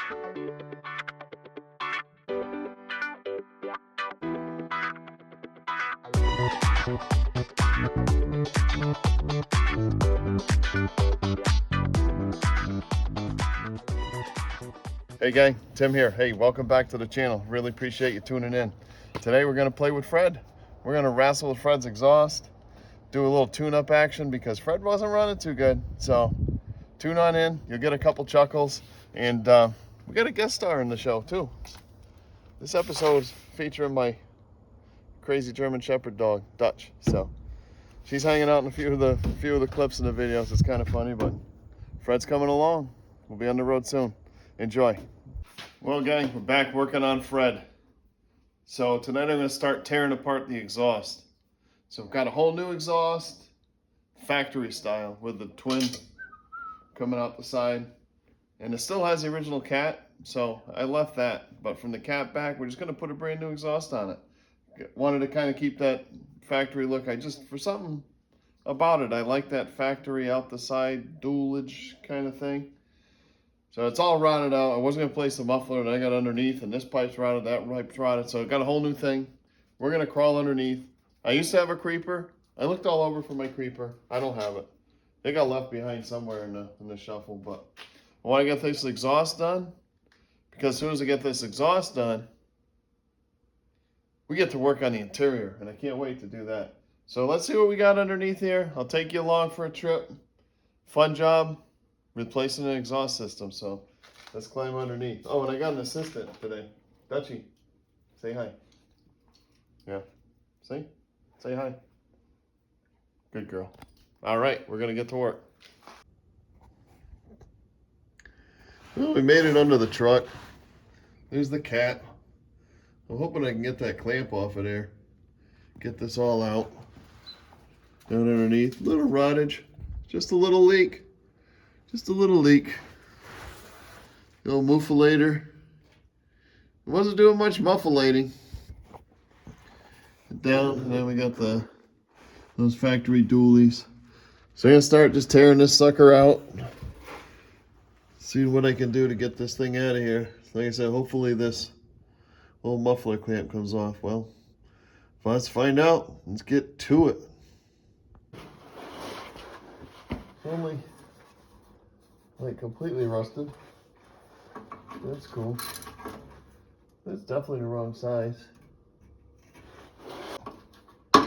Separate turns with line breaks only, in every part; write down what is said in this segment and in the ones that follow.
Hey gang, Tim here. Hey, welcome back to the channel. Really appreciate you tuning in. Today we're gonna play with Fred. We're gonna wrestle with Fred's exhaust, do a little tune-up action because Fred wasn't running too good. So tune on in, you'll get a couple chuckles, and we got a guest star in the show too. This episode is featuring my crazy German Shepherd dog, Dutch. So she's hanging out in a few of the clips in the videos. It's kind of funny, but Fred's coming along. We'll be on the road soon. Enjoy. Well, gang, we're back working on Fred. So tonight I'm going to start tearing apart the exhaust. So I've got a whole new exhaust, factory style, with the twin coming out the side. And it still has the original cat, so I left that. But from the cat back, we're just going to put a brand new exhaust on it. Wanted to kind of keep that factory look. For something about it, I like that factory out the side, dualage kind of thing. So it's all rotted out. I wasn't going to place the muffler that I got underneath, and this pipe's rotted, that pipe's rotted. So I got a whole new thing. We're going to crawl underneath. I used to have a creeper. I looked all over for my creeper. I don't have it. They got left behind somewhere in the shuffle. But I want to get this exhaust done, because as soon as I get this exhaust done, we get to work on the interior, and I can't wait to do that. So let's see what we got underneath here. I'll take you along for a trip. Fun job. Replacing an exhaust system, so let's climb underneath. Oh, and I got an assistant today. Dutchie, say hi. Yeah, see? Say hi. Good girl. All right, we're gonna get to work. Well, we made it under the truck. There's the cat. I'm hoping I can get that clamp off of there. Get this all out. Down underneath, little rottage, just a little leak. Just a little leak. The old muffalated. It wasn't doing much muffalating. Down, and then we got those factory dualies. So I'm gonna start just tearing this sucker out. See what I can do to get this thing out of here. Like I said, hopefully this little muffler clamp comes off. Well, let's find out. Let's get to it. Only like completely rusted. That's cool. That's definitely the wrong size. I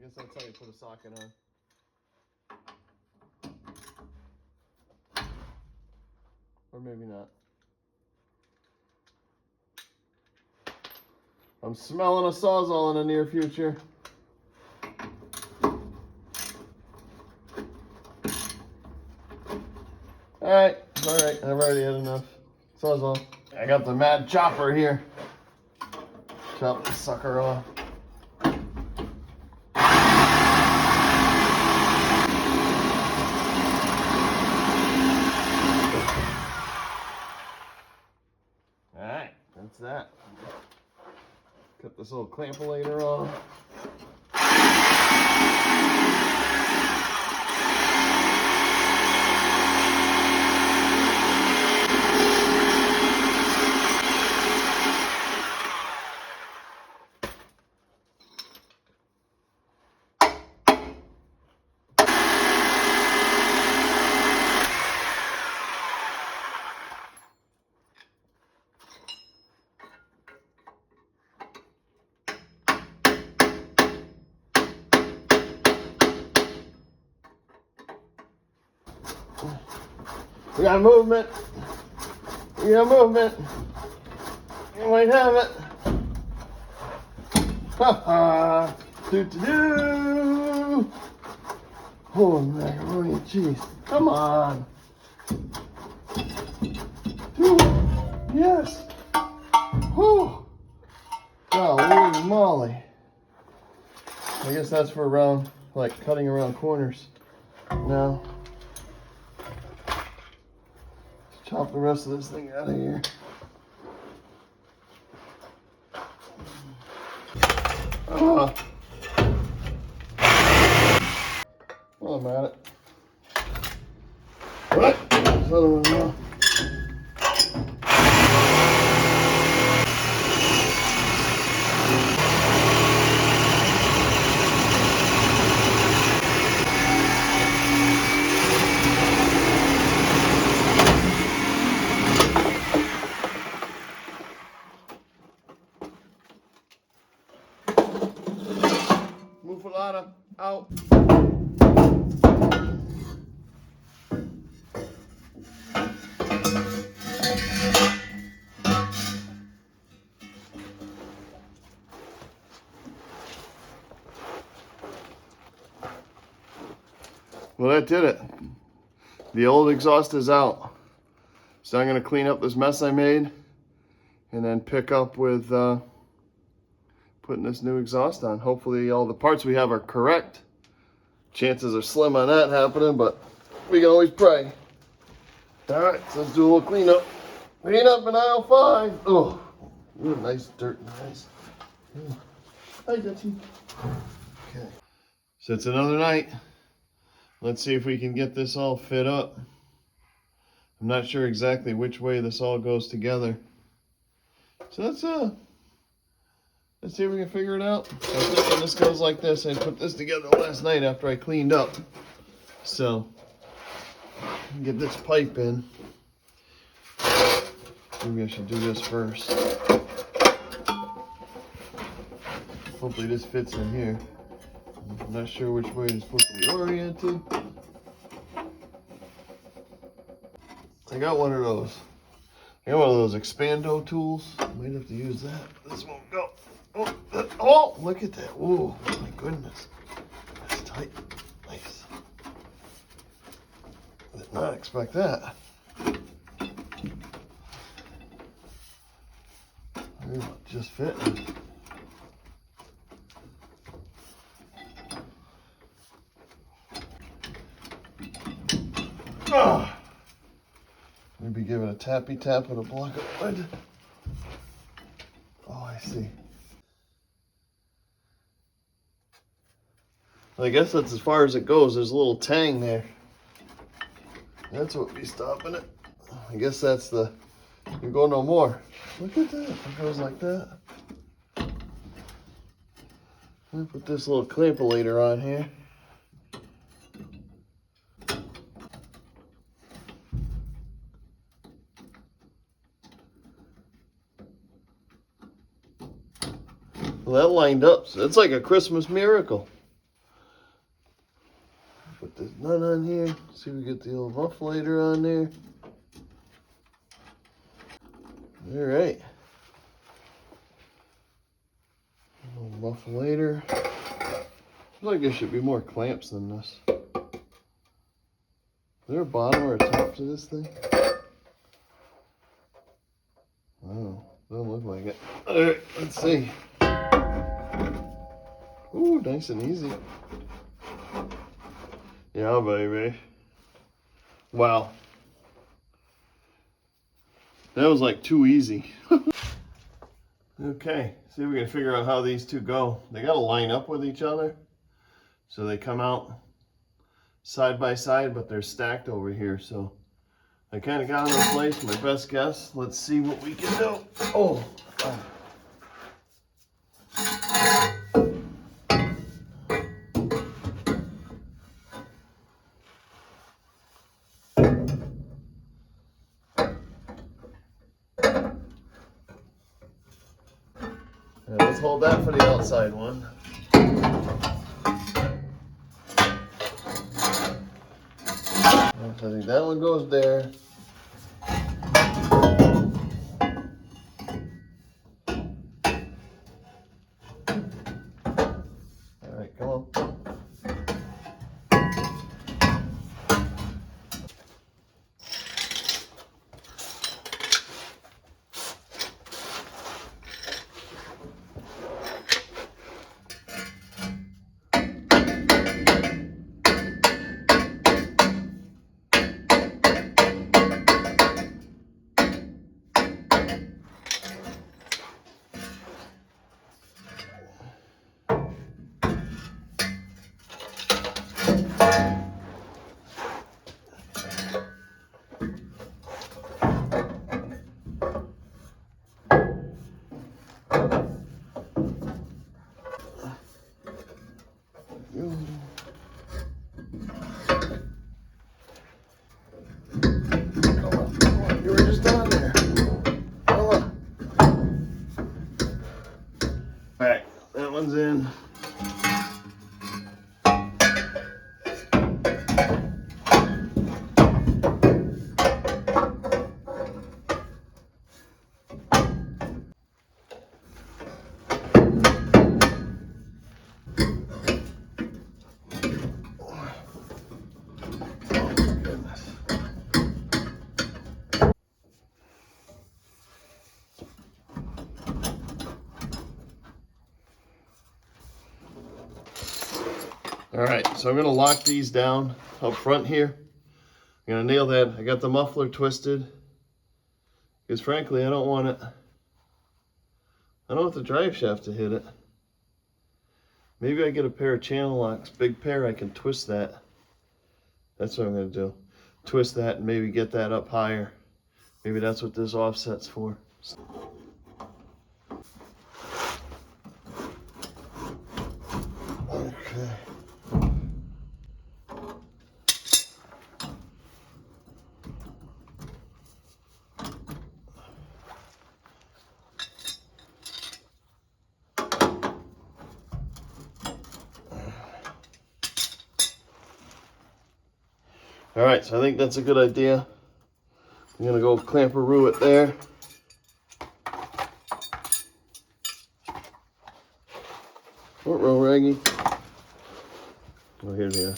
guess that's how you put a socket on. Or maybe not. I'm smelling a Sawzall in the near future. Alright, I've already had enough Sawzall. I got the mad chopper here. Chop the sucker off. Alright, that's that. Cut this little clampulator off. We got movement. We got movement. You might have it. Ha ha. Do do do. Oh, macaroni and cheese. Come on. Ooh. Yes. Whew. Holy moly. I guess that's for around, like cutting around corners. Now, chop the rest of this thing out of here. Well, I'm at it. What? There's another one now. Muffalata out. Well, that did it. The old exhaust is out. So I'm going to clean up this mess I made and then pick up with putting this new exhaust on. Hopefully all the parts we have are correct. Chances are slim on that happening, but we can always pray. All right, so let's do a little cleanup. Clean up in aisle 5. Oh, ooh, nice dirt, nice. Hi, Dutchie. Okay. So it's another night. Let's see if we can get this all fit up. I'm not sure exactly which way this all goes together. So let's see if we can figure it out. I was thinking this goes like this. I put this together last night after I cleaned up. So get this pipe in. Maybe I should do this first. Hopefully this fits in here. I'm not sure which way it's supposed to be oriented. I got one of those. I got one of those expando tools. Might have to use that. This won't go. Oh, look at that. Oh, my goodness. That's tight. Nice. Did not expect that. Just fitting. Maybe give it a tappy tap with a block of wood. Oh, I see. I guess that's as far as it goes. There's a little tang there. That's what be stopping it. I guess that's the, you go no more. Look at that, it goes like that. Let me put this little clampulator on here. Well, that lined up, so it's like a Christmas miracle. Put this nut on here, see if we get the old muffalator on there. All right. Little muffalator. Looks like there should be more clamps than this. Is there a bottom or a top to this thing? Oh, doesn't look like it. All right, let's see. Ooh, nice and easy. Yeah, baby. Wow. That was like too easy. Okay, see if we can figure out how these two go. They got to line up with each other. So they come out side by side, but they're stacked over here. So I kind of got them in place, my best guess. Let's see what we can do. Oh. Let's hold that for the outside one. I think that one goes there. All right, come on. All right, that one's in. All right, so I'm gonna lock these down up front here. I'm gonna nail that. I got the muffler twisted because frankly, I don't want the drive shaft to hit it. Maybe I get a pair of channel locks, big pair, I can twist that. That's what I'm gonna do. Twist that and maybe get that up higher. Maybe that's what this offset's for. Okay. All right, so I think that's a good idea. I'm gonna go clamperoo it there. What row, Raggy? Oh, here they are.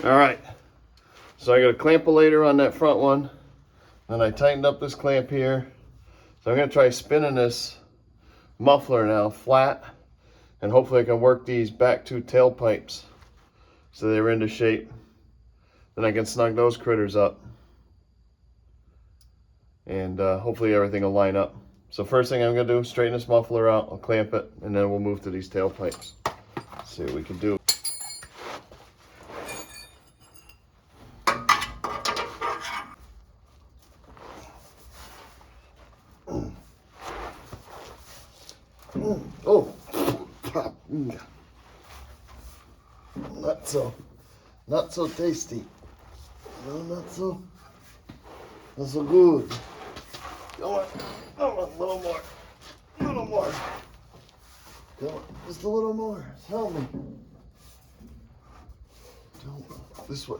All right, so I got a clampulator on that front one. Then I tightened up this clamp here. So I'm gonna try spinning this muffler now flat, and hopefully I can work these back two tailpipes so they're into shape. Then I can snug those critters up, and hopefully everything will line up. So first thing I'm gonna do, straighten this muffler out, I'll clamp it, and then we'll move to these tailpipes. See what we can do. Oh, not so tasty. No, not so good. Come on, a little more, Come on, just a little more. Help me. This way.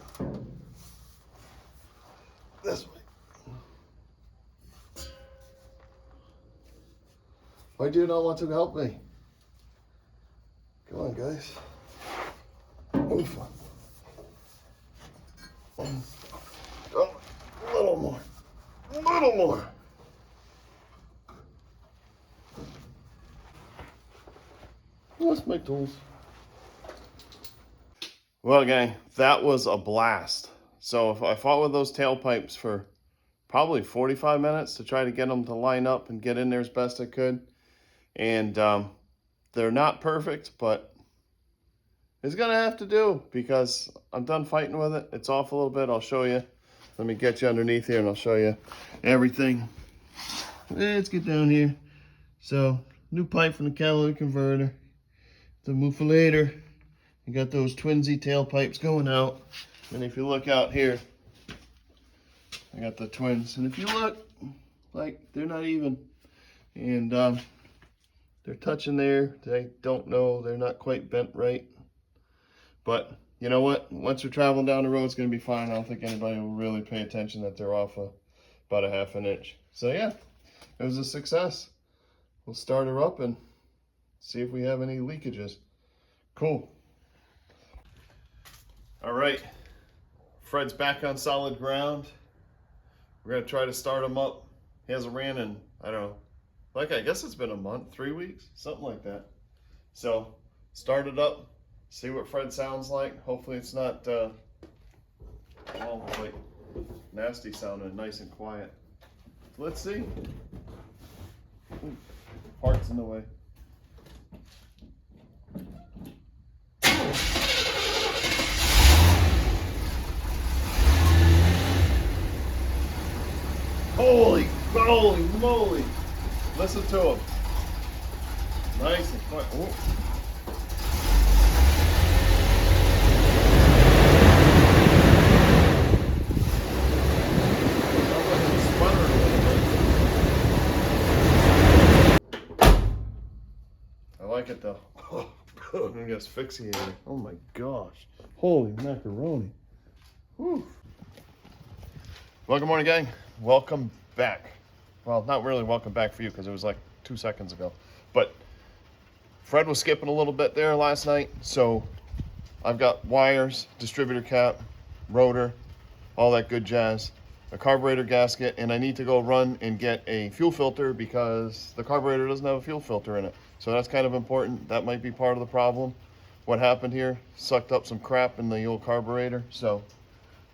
This way. Why do you not want to help me? Come on, guys. Oof. Oh, a little more. What's my tools? Well, gang, that was a blast. So if I fought with those tailpipes for probably 45 minutes to try to get them to line up and get in there as best I could. And they're not perfect, but it's gonna have to do because I'm done fighting with it. It's off a little bit. I'll show you. Let me get you underneath here and I'll show you everything. Let's get down here. So, new pipe from the catalytic converter. The muffalated. You got those twinsy tailpipes going out. And if you look out here, I got the twins. And if you look, like, they're not even. And they're touching there. I don't know. They're not quite bent right. But you know what? Once we're traveling down the road, it's going to be fine. I don't think anybody will really pay attention that they're off a about a 1/2 inch. So yeah, it was a success. We'll start her up and see if we have any leakages. Cool. All right, Fred's back on solid ground. We're gonna try to start him up. He hasn't ran in, I don't know, like I guess it's been a month, 3 weeks, something like that. So start it up, see what Fred sounds like. Hopefully it's not all like nasty sounding, nice and quiet. Let's see. Ooh, parts in the way. Holy moly. Listen to him. Nice and quiet. Ooh. I like it though. I'm gonna get asphyxiated. Oh my gosh. Holy macaroni. Whew. Well, good morning, gang. Welcome back. Well, not really welcome back for you because it was like 2 seconds ago. But Fred was skipping a little bit there last night. So I've got wires, distributor cap, rotor, all that good jazz, a carburetor gasket, and I need to go run and get a fuel filter because the carburetor doesn't have a fuel filter in it. So that's kind of important. That might be part of the problem. What happened here, sucked up some crap in the old carburetor. So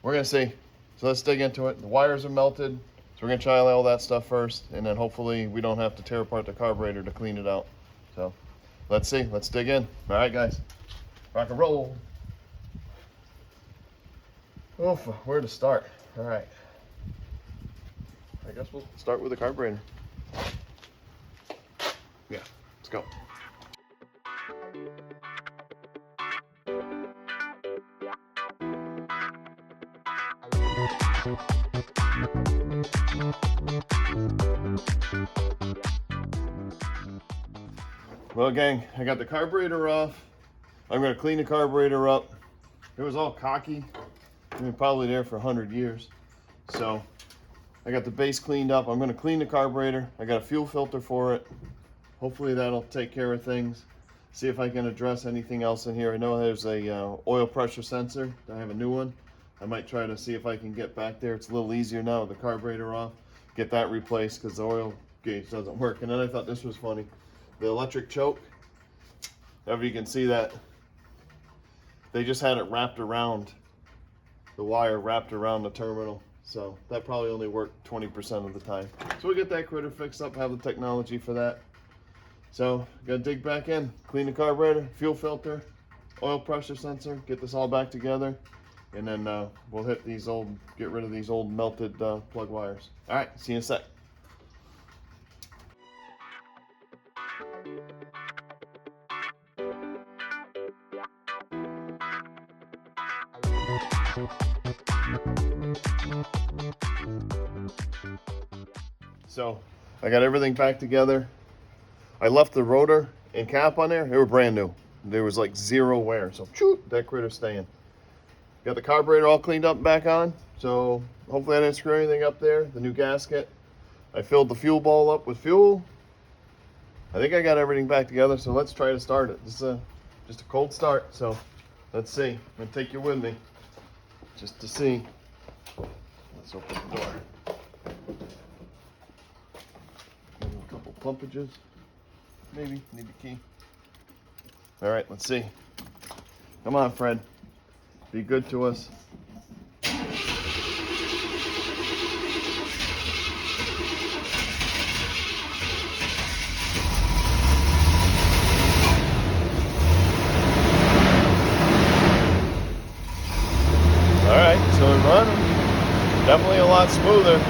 we're gonna see. So let's dig into it. The wires are melted. So we're gonna try all that stuff first, and then hopefully we don't have to tear apart the carburetor to clean it out. So let's see, let's dig in. All right, guys, rock and roll. Oof, where to start? All right, I guess we'll start with the carburetor. Yeah, let's go. Well, gang, I got the carburetor off. I'm gonna clean the carburetor up. It was all cocky. I mean, probably there for 100 years. So I got the base cleaned up. I'm gonna clean the carburetor. I got a fuel filter for it. Hopefully that'll take care of things. See if I can address anything else in here. I know there's a oil pressure sensor. I have a new one. I might try to see if I can get back there. It's a little easier now with the carburetor off. Get that replaced because the oil gauge doesn't work. And then I thought this was funny. The electric choke, if you can see that, they just had it wrapped around, the wire wrapped around the terminal. So that probably only worked 20% of the time. So we'll get that critter fixed up, have the technology for that. So gotta dig back in, clean the carburetor, fuel filter, oil pressure sensor, get this all back together. And then we'll hit these get rid of these old melted plug wires. All right, see you in a sec. So I got everything back together. I left the rotor and cap on there. They were brand new. There was like 0 wear. So shoot, that critter's staying. Got the carburetor all cleaned up and back on. So hopefully I didn't screw anything up there. The new gasket. I filled the fuel bowl up with fuel. I think I got everything back together. So let's try to start it. This is just a cold start. So let's see. I'm gonna take you with me just to see. Let's open the door. Maybe a couple pumpages. Maybe need the key. All right, let's see. Come on, Fred. Be good to us. All right, so we're running. Definitely a lot smoother.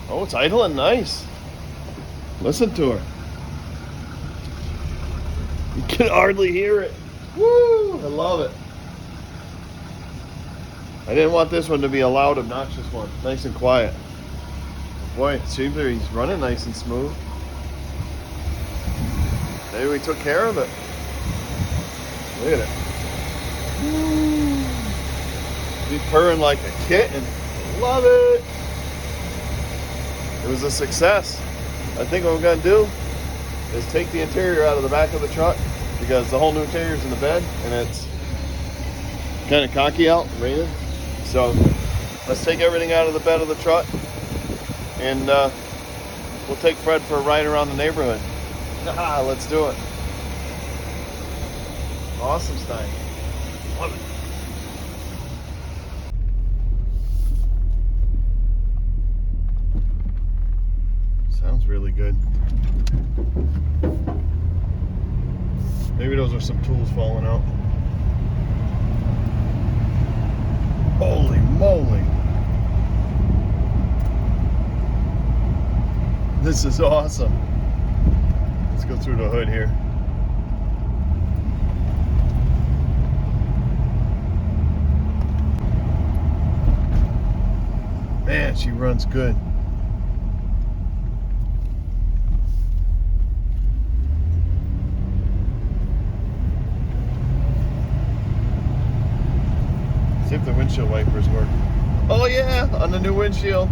Oh, it's idling nice. Listen to her. You can hardly hear it. Woo! I love it. I didn't want this one to be a loud, obnoxious one. Nice and quiet. Boy, it seems like he's running nice and smooth. Maybe we took care of it. Look at it. Woo. She's purring like a kitten. Love it. It was a success. I think what we're gonna do is take the interior out of the back of the truck because the whole new interior's in the bed and it's kind of cocky out, raining. So let's take everything out of the bed of the truck and we'll take Fred for a ride around the neighborhood. Let's do it. Awesome, Stein. Love it. Sounds really good. Maybe those are some tools falling out. Holy moly. This is awesome. Let's go through the hood here. Man, she runs good. See if the windshield wipers work. Oh yeah, on the new windshield.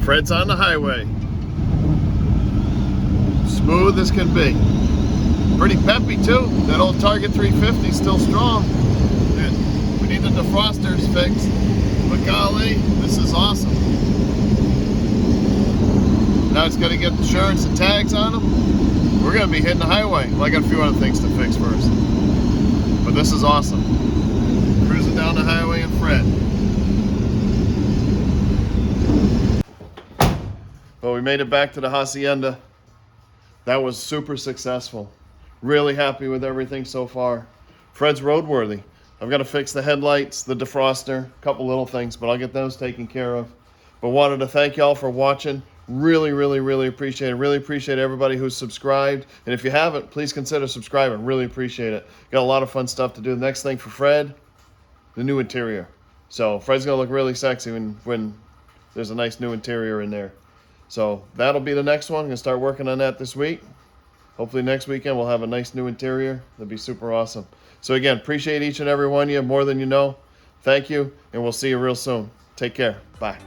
Fred's on the highway. Smooth as can be. Pretty peppy too. That old Target 350 is still strong. And we need the defrosters fixed. But golly, this is awesome. Now it's got to get insurance and tags on them. We're going to be hitting the highway. Well, I got a few other things to fix first. But this is awesome. Cruising down the highway in Fred. Well, we made it back to the hacienda. That was super successful. Really happy with everything so far. Fred's roadworthy. I've got to fix the headlights, the defroster, a couple little things, but I'll get those taken care of. But wanted to thank y'all for watching. Really, really, really appreciate it. Really appreciate everybody who's subscribed. And if you haven't, please consider subscribing. Really appreciate it. Got a lot of fun stuff to do. The next thing for Fred, the new interior. So Fred's going to look really sexy when there's a nice new interior in there. So that'll be the next one. I'm going to start working on that this week. Hopefully next weekend we'll have a nice new interior. That'd be super awesome. So again, appreciate each and every one of you more than you know. Thank you, and we'll see you real soon. Take care. Bye.